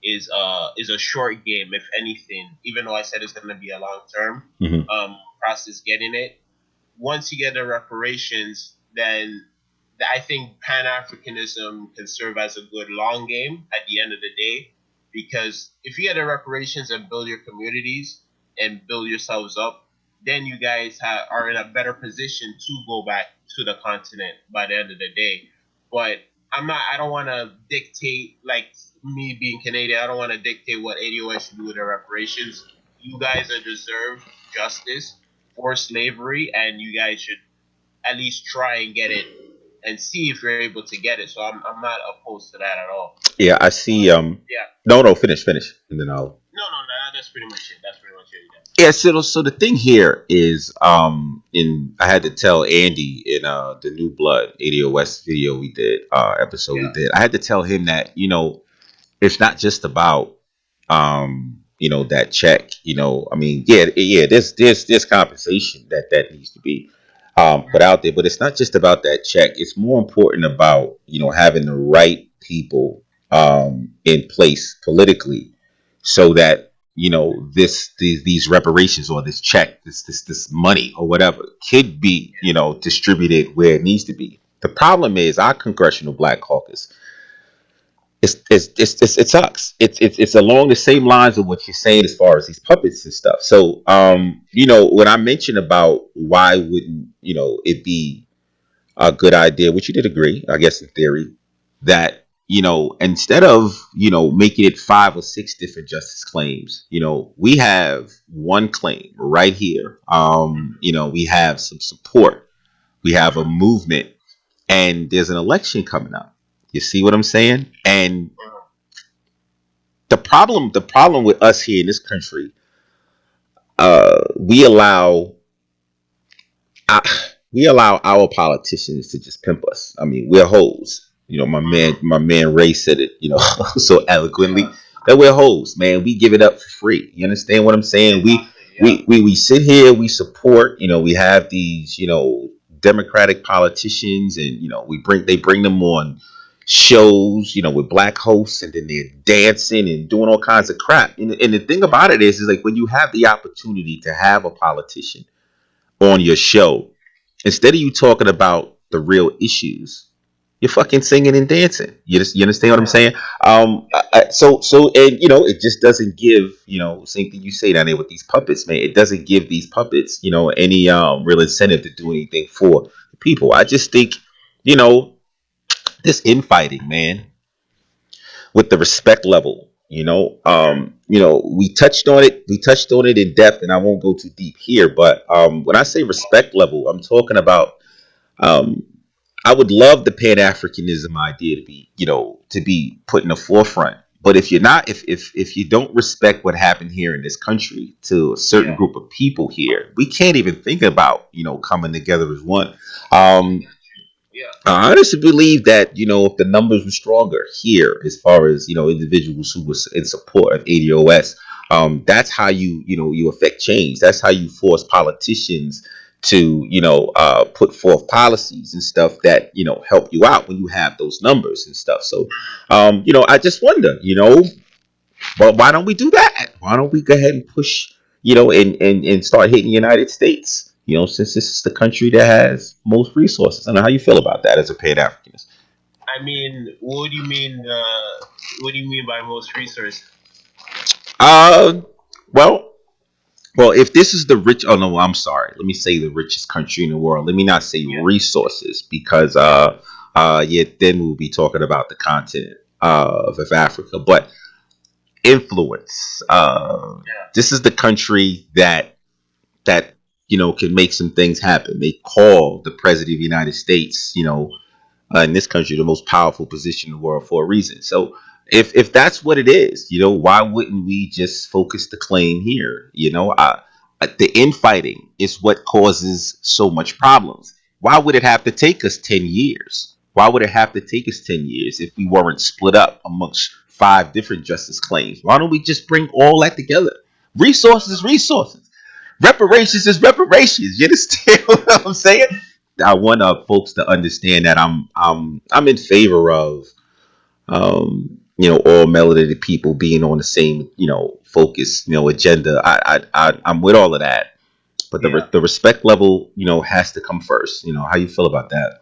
is a short game, if anything. Even though I said it's gonna be a long term process getting it. Once you get the reparations, then I think Pan-Africanism can serve as a good long game at the end of the day. Because if you get the reparations and build your communities and build yourselves up, then you guys are in a better position to go back to the continent by the end of the day. But I don't want to dictate, like me being Canadian, I don't want to dictate what ADOS should do with the reparations. You guys are deserved justice for slavery, and you guys should at least try and get it and see if you're able to get it. So I'm not opposed to that at all. Yeah, I see. Yeah. No, finish, and then I'll. No, that's pretty much it. That's pretty much it. Yeah, so the thing here is, I had to tell Andy in the New Blood ADOS video we did, episode we did. I had to tell him that, it's not just about that check. I mean, there's compensation that needs to be put out there, but it's not just about that check. It's more important about having the right people in place politically, so that these reparations or this check, this money or whatever could be distributed where it needs to be. The problem is our Congressional Black Caucus. It sucks. It's along the same lines of what you're saying as far as these puppets and stuff. So when I mentioned about why wouldn't it be a good idea, which you did agree, I guess in theory, that instead of making it 5 or 6 different justice claims, we have one claim right here. We have some support, we have a movement, and there's an election coming up. You see what I'm saying? And the problem with us here in this country, we allow our politicians to just pimp us. I mean, we're hoes. My man Ray said it, so eloquently, that we're hoes, man. We give it up for free. You understand what I'm saying? We sit here, we support, we have these, Democratic politicians, and they bring them on shows, with black hosts, and then they're dancing and doing all kinds of crap. And the thing about it is like, when you have the opportunity to have a politician on your show, instead of you talking about the real issues, you're fucking singing and dancing. You understand what I'm saying? It just doesn't give, same thing you say down there with these puppets, man. It doesn't give these puppets, any real incentive to do anything for the people. I just think, this infighting, man, with the respect level, we touched on it. We touched on it in depth, and I won't go too deep here. But when I say respect level, I'm talking about. I would love the Pan-Africanism idea to be put in the forefront. But if you're not, if you don't respect what happened here in this country to a certain group of people here, we can't even think about coming together as one. I honestly believe that if the numbers were stronger here, as far as individuals who was in support of ADOS, that's how you affect change. That's how you force politicians to put forth policies and stuff that help you out when you have those numbers and stuff. So I just wonder, but why don't we do that? Why don't we go ahead and push, and start hitting the United States, since this is the country that has most resources. I don't know how you feel about that as a paid Africanist. I mean, what do you mean? What do you mean by most resources? Uh, well, if this is the rich, oh no, I'm sorry. Let me say the richest country in the world. Let me not say Yeah. resources, because then we'll be talking about the continent of Africa. But influence. This is the country that can make some things happen. They call the president of the United States, in this country, the most powerful position in the world for a reason. So if that's what it is, why wouldn't we just focus the claim here? The infighting is what causes so much problems. Why would it have to take us 10 years? Why would it have to take us 10 years if we weren't split up amongst 5 different justice claims? Why don't we just bring all that together? Resources is resources. Reparations is reparations. You understand what I'm saying? I want folks to understand that I'm in favor of all melanated people being on the same focus agenda. I'm with all of that, but the respect level has to come first. How you feel about that?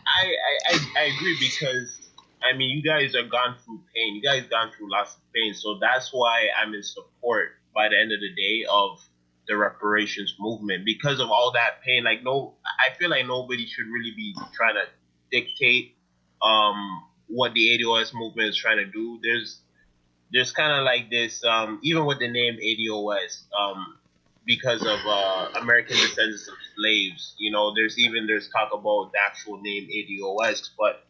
I agree, because I mean, you guys are gone through pain. You guys gone through lots of pain, so that's why I'm in support by the end of the day of the reparations movement, because of all that pain. Like, no, I feel like nobody should really be trying to dictate what the ADOS movement is trying to do. There's kind of like this, even with the name ADOS, because of American descendants of slaves. There's talk about the actual name ADOS, but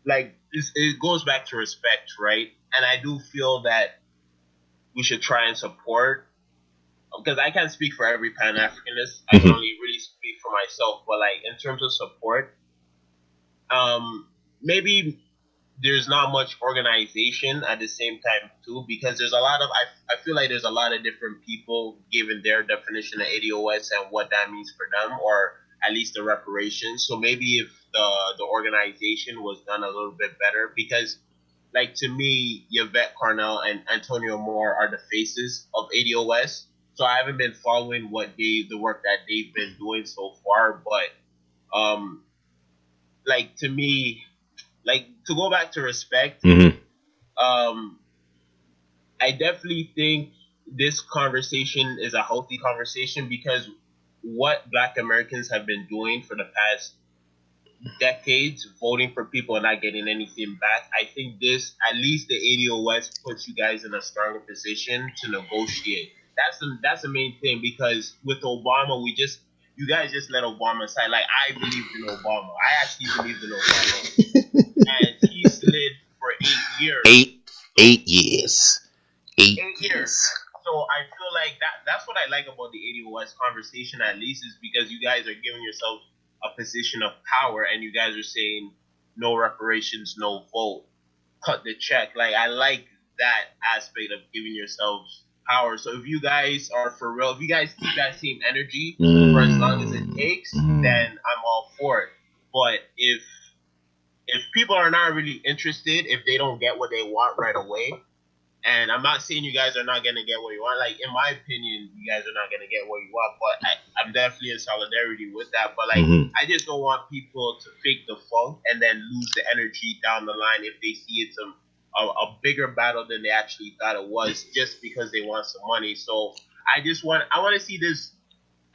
like it goes back to respect, right? And I do feel that we should try and support, because I can't speak for every Pan Africanist. I can only really speak for myself. But like in terms of support, maybe there's not much organization at the same time too, because there's a lot of I feel like there's a lot of different people giving their definition of ADOS and what that means for them, or at least the reparations. So maybe if the organization was done a little bit better, because like to me, Yvette Carnell and Antonio Moore are the faces of ADOS. So I haven't been following the work that they've been doing so far, but like to me, like to go back to respect, I definitely think this conversation is a healthy conversation, because what Black Americans have been doing for the past decades, voting for people and not getting anything back, I think this, at least the ADOS, puts you guys in a stronger position to negotiate. That's the main thing, because with Obama, you guys just let Obama aside. Like, I believed in Obama. I actually believed in Obama. And he slid for 8 years. 8 years. 8 years. So I feel like that's what I like about the ADOS conversation, at least, is because you guys are giving yourself a position of power, and you guys are saying no reparations, no vote, cut the check. Like, I like that aspect of giving yourselves power. So if you guys are for real, if you guys keep that same energy for as long as it takes, then I'm all for it. But if people are not really interested, if they don't get what they want right away, and I'm not saying you guys are not going to get what you want. Like, in my opinion, you guys are not going to get what you want, but I'm definitely in solidarity with that. But, like, I just don't want people to fake the funk and then lose the energy down the line if they see it's a bigger battle than they actually thought it was, just because they want some money. So I want to see this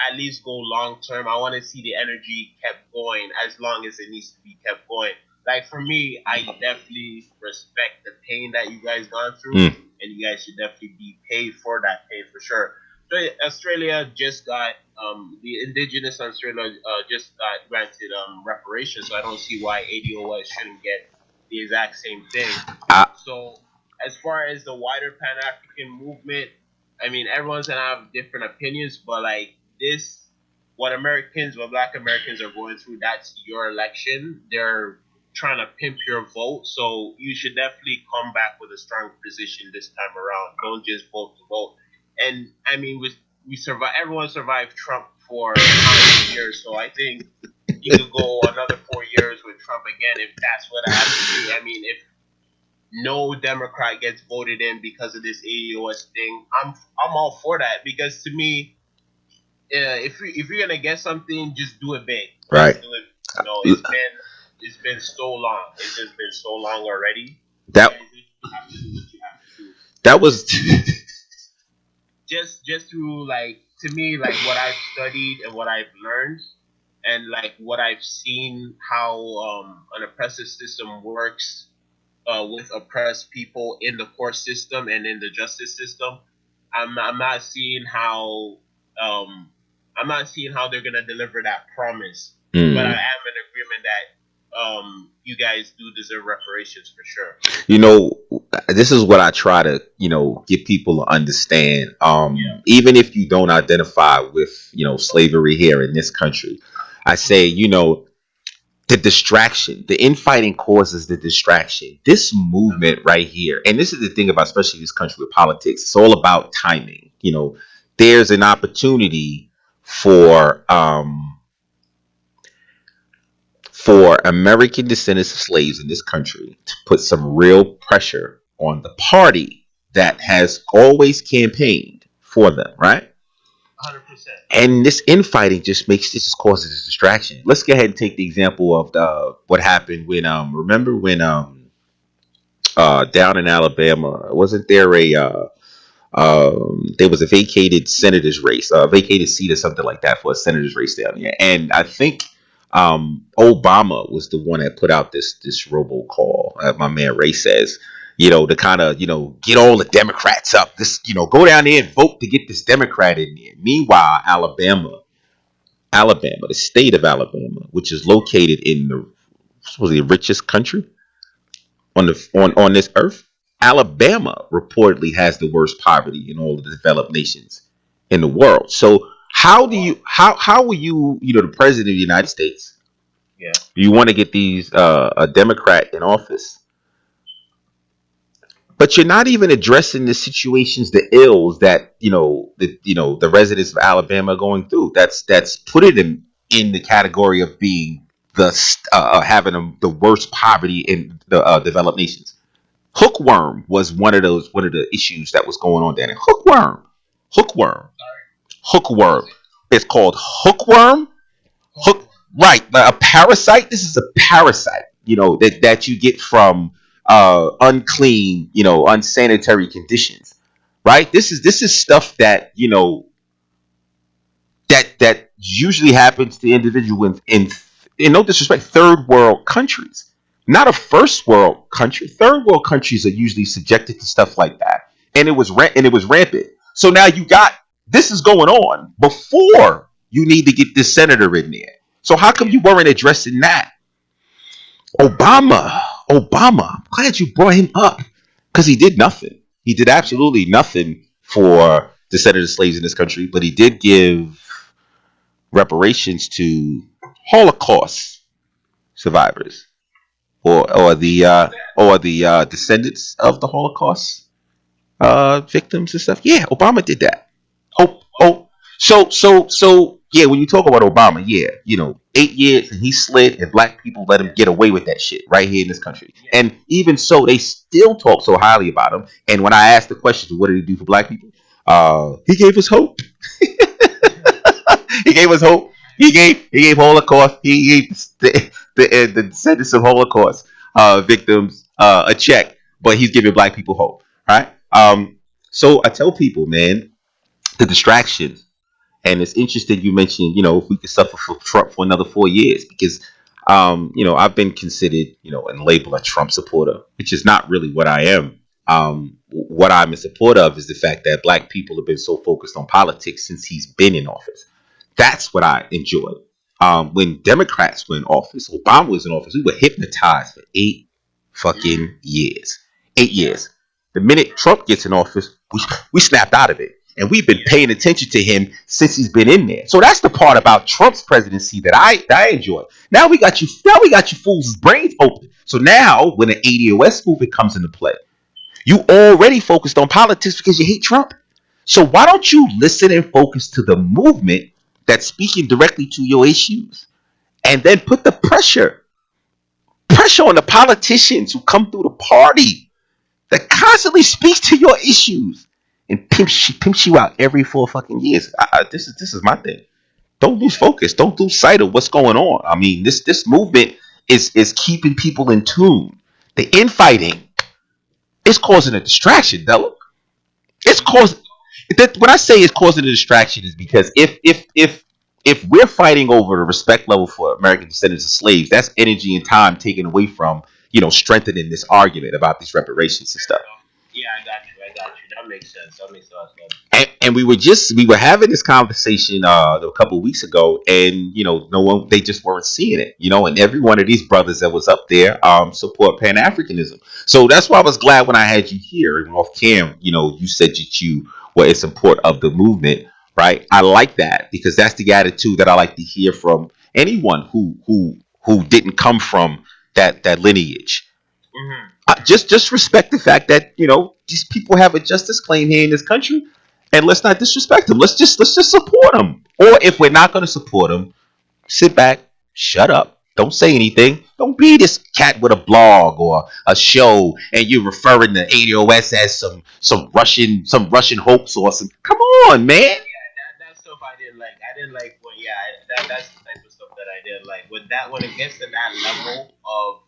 at least go long term. I want to see the energy kept going as long as it needs to be kept going. Like, for me, I definitely respect the pain that you guys gone through, and you guys should definitely be paid for that pain, for sure. So Australia just got the indigenous Australia just got granted reparations, so I don't see why ADOS shouldn't get the exact same thing. So as far as the wider Pan African movement, I mean, everyone's gonna have different opinions, but like this, what Black Americans are going through, that's your election. They're trying to pimp your vote, so you should definitely come back with a strong position this time around. Don't just vote to vote. And I mean, we survive. Everyone survived Trump for how many years. So I think you could go another 4 years with Trump again if that's what I have to do. I mean, if no Democrat gets voted in because of this ADOS thing, I'm all for that, because to me, if you're gonna get something, just do it big. Right. Do it, it's been so long. It's just been so long already. That you have to do what you have to do. that was just through, like, to me, like what I've studied and what I've learned and like what I've seen how an oppressive system works with oppressed people in the court system and in the justice system. I'm not seeing how they're gonna deliver that promise. But I am in agreement that you guys do deserve reparations for sure. You know, this is what I try to, get people to understand. Even if you don't identify with, slavery here in this country, I say, the distraction, the infighting causes the distraction. This movement right here, and this is the thing about, especially this country with politics, it's all about timing. There's an opportunity for American descendants of slaves in this country to put some real pressure on the party that has always campaigned for them, right? 100%. And this infighting just causes a distraction. Let's go ahead and take the example of what happened when remember when down in Alabama, wasn't there there was a vacated senator's race, a vacated seat or something like that for a senator's race down there, and I think Obama was the one that put out this robocall. My man Ray says, to kind of, get all the Democrats up. This, go down there and vote to get this Democrat in there. Meanwhile, Alabama, the state of Alabama, which is located in the richest country on this earth, Alabama reportedly has the worst poverty in all of the developed nations in the world. So how are you, the president of the United States? Yeah. You want to get these a Democrat in office, but you're not even addressing the situations, the ills that the residents of Alabama are going through. That's put it in the category of being having the worst poverty in the developed nations. Hookworm was one of the issues that was going on there. Hookworm. It's called hookworm. Right, a parasite. This is a parasite, that you get from unclean, unsanitary conditions. Right. This is stuff that that usually happens to individuals in no disrespect, third world countries. Not a first world country. Third world countries are usually subjected to stuff like that, and it was rampant. So now this is going on before you need to get this senator in there. So how come you weren't addressing that? Obama. I'm glad you brought him up, because he did nothing. He did absolutely nothing for descendants of slaves in this country, but he did give reparations to Holocaust survivors, or the descendants of the Holocaust victims and stuff. Yeah, Obama did that. So yeah, when you talk about Obama, 8 years and he slid, and black people let him get away with that shit right here in this country. And even so, they still talk so highly about him. And when I asked the question, what did he do for black people? He gave us hope. He gave us hope. He gave Holocaust. He gave the descendants of Holocaust victims a check, but he's giving black people hope, right? So I tell people, man, the distractions. And it's interesting you mentioned, if we could suffer for Trump for another 4 years, because, I've been considered, and labeled a Trump supporter, which is not really what I am. What I'm in support of is the fact that black people have been so focused on politics since he's been in office. That's what I enjoy. When Democrats were in office, Obama was in office, we were hypnotized for 8 fucking years. 8 years. The minute Trump gets in office, we snapped out of it. And we've been paying attention to him since he's been in there. So that's the part about Trump's presidency that I enjoy. Now we got you fools' brains open. So now when the ADOS movement comes into play, you already focused on politics because you hate Trump. So why don't you listen and focus to the movement that's speaking directly to your issues, and then put the pressure on the politicians who come through the party that constantly speaks to your issues and pimps you out every 4 fucking years. This is my thing. Don't lose focus. Don't lose sight of what's going on. I mean, this movement is keeping people in tune. The infighting is causing a distraction, Della. It's causing. When I say it's causing a distraction is because if we're fighting over the respect level for American descendants of slaves, that's energy and time taken away from strengthening this argument about these reparations and stuff. Yeah, I got you. That makes sense. That makes a lot of sense. And we were having this conversation a couple of weeks ago, and no one, they just weren't seeing it, and every one of these brothers that was up there support Pan-Africanism. So that's why I was glad when I had you here and off cam. You said that you were in support of the movement, right? I like that because that's the attitude that I like to hear from anyone who didn't come from that lineage. Mm-hmm. Just respect the fact that these people have a justice claim here in this country, and let's not disrespect them. Let's just support them. Or if we're not going to support them, sit back, shut up, don't say anything. Don't be this cat with a blog or a show, and you're referring to ADOS as some Russian hoax or some. Come on, man. Yeah, that stuff I didn't like. I didn't like when that's the type of stuff that I didn't like. When it gets to that level of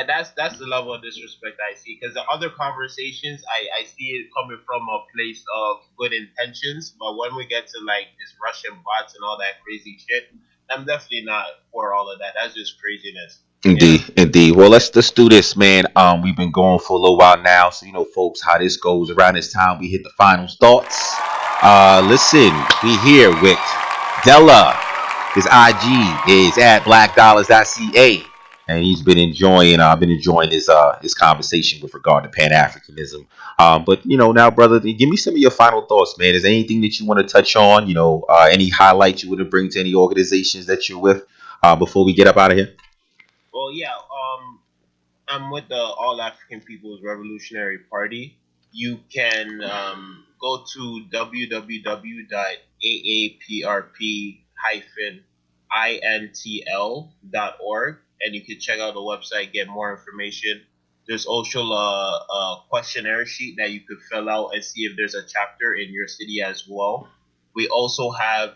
that's the level of disrespect I see. Because the other conversations, I see it coming from a place of good intentions, but when we get to like this Russian bots and all that crazy shit, I'm definitely not for all of that. That's just craziness. Indeed. Well, let's do this, man. We've been going for a little while now, so folks, how this goes. Around this time, we hit the final thoughts. Listen, we here with Dela. His IG is at blackdollars.ca. And he's been enjoying. I've been enjoying his conversation with regard to Pan Africanism. But now, brother, give me some of your final thoughts, man. Is there anything that you want to touch on? Any highlights you want to bring to any organizations that you're with before we get up out of here? Well, yeah. I'm with the All African People's Revolutionary Party. You can go to www.AAPRP-intl.org. And you can check out the website, get more information. There's also a questionnaire sheet that you could fill out and see if there's a chapter in your city as well. We also have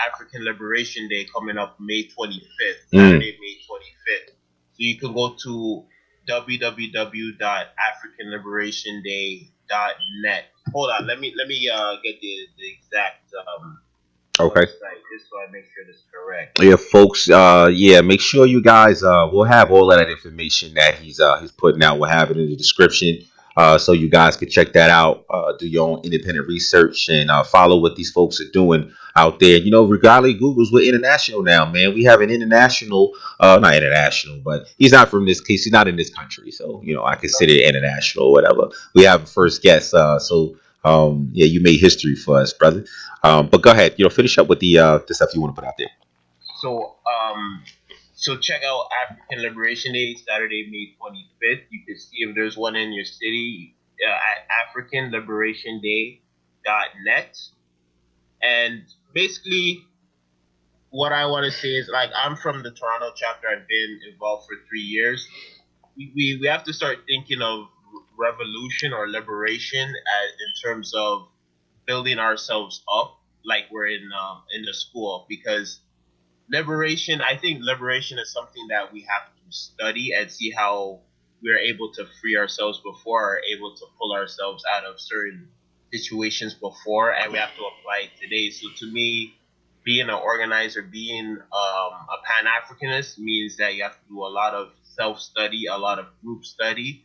African Liberation Day coming up May 25th, Saturday, May 25th. So you can go to www.africanliberationday.net. Hold on, let me get the exact okay. website, just so I make sure this is correct. Yeah, folks. Make sure you guys. We'll have all of that information that he's putting out. We'll have it in the description, so you guys can check that out. Do your own independent research and follow what these folks are doing out there. Regardless, Google's we're international now, man. We have an international, not international, but he's not from this case. He's not in this country, so I consider it international or whatever. We have a first guest, you made history for us, brother. But go ahead, finish up with the stuff you want to put out there. So check out African Liberation Day, Saturday, May 25th. You can see if there's one in your city at africanliberationday.net. And basically, what I want to say is, like, I'm from the Toronto chapter. I've been involved for 3 years. We have to start thinking of revolution or liberation in terms of building ourselves up, like we're in the school, because I think liberation is something that we have to study and see how we're able to free ourselves before, or able to pull ourselves out of certain situations before, and we have to apply it today. So to me, being an organizer, being a Pan-Africanist means that you have to do a lot of self-study, a lot of group study,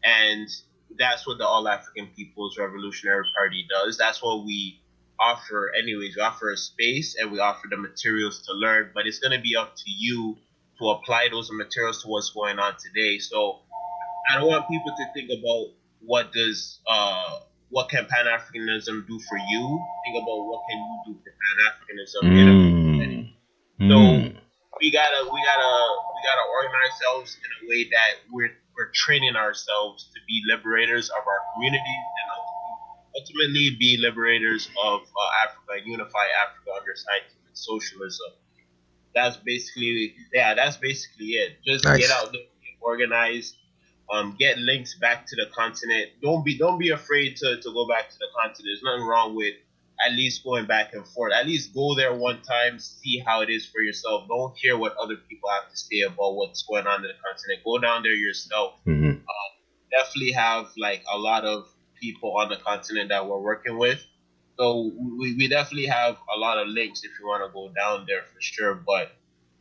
and that's what the All African People's Revolutionary Party does. That's what we offer anyways. We offer a space and we offer the materials to learn, but it's going to be up to you to apply those materials to what's going on today. So I don't want people to think about what can Pan-Africanism do for you. Think about what can you do for Pan-Africanism in a community. So we gotta organize ourselves in a way that we're training ourselves to be liberators of our communities and ultimately be liberators of Africa and unify Africa under scientific socialism. That's basically it. Just get Nice. out there, get organized, get links back to the continent. Don't be afraid to go back to the continent. There's nothing wrong with at least going back and forth. At least go there one time, see how it is for yourself. Don't hear what other people have to say about what's going on in the continent. Go down there yourself. Mm-hmm. Definitely have like a lot of people on the continent that we're working with. So we definitely have a lot of links if you want to go down there for sure. But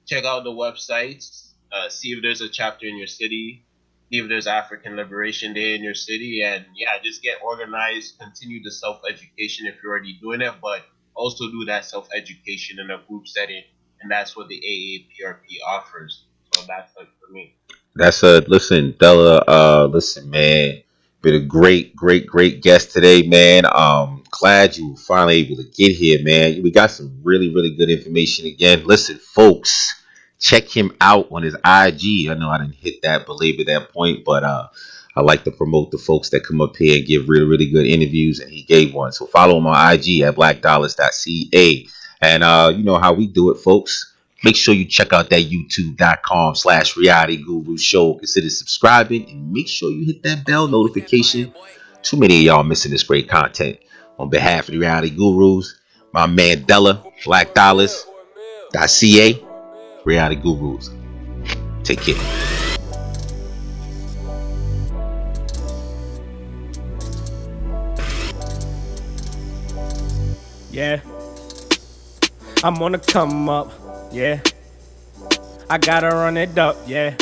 check out the websites, see if there's a chapter in your city, see if there's African Liberation Day in your city, and yeah, just get organized, continue the self education if you're already doing it, but also do that self education in a group setting, and that's what the AAPRP offers. So that's it for me. That's a listen, Della. Listen, man, been a great guest today, man. Glad you were finally able to get here, man. We got some really good information again. Listen, folks, check him out on his IG. I know I didn't hit that, belabor that point, but I like to promote the folks that come up here and give really good interviews, and he gave one. So follow him on IG at blackdollars.ca, and you know how we do it, folks. Make sure you check out that youtube.com/reality guru show. Consider subscribing and make sure you hit that bell notification. Too many of y'all missing this great content. On behalf of the reality gurus, my man Dela, Black Dollars.ca, reality gurus. Take care. Yeah, I'm gonna come up, yeah. I gotta run it up, yeah.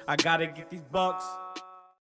I gotta get these bucks.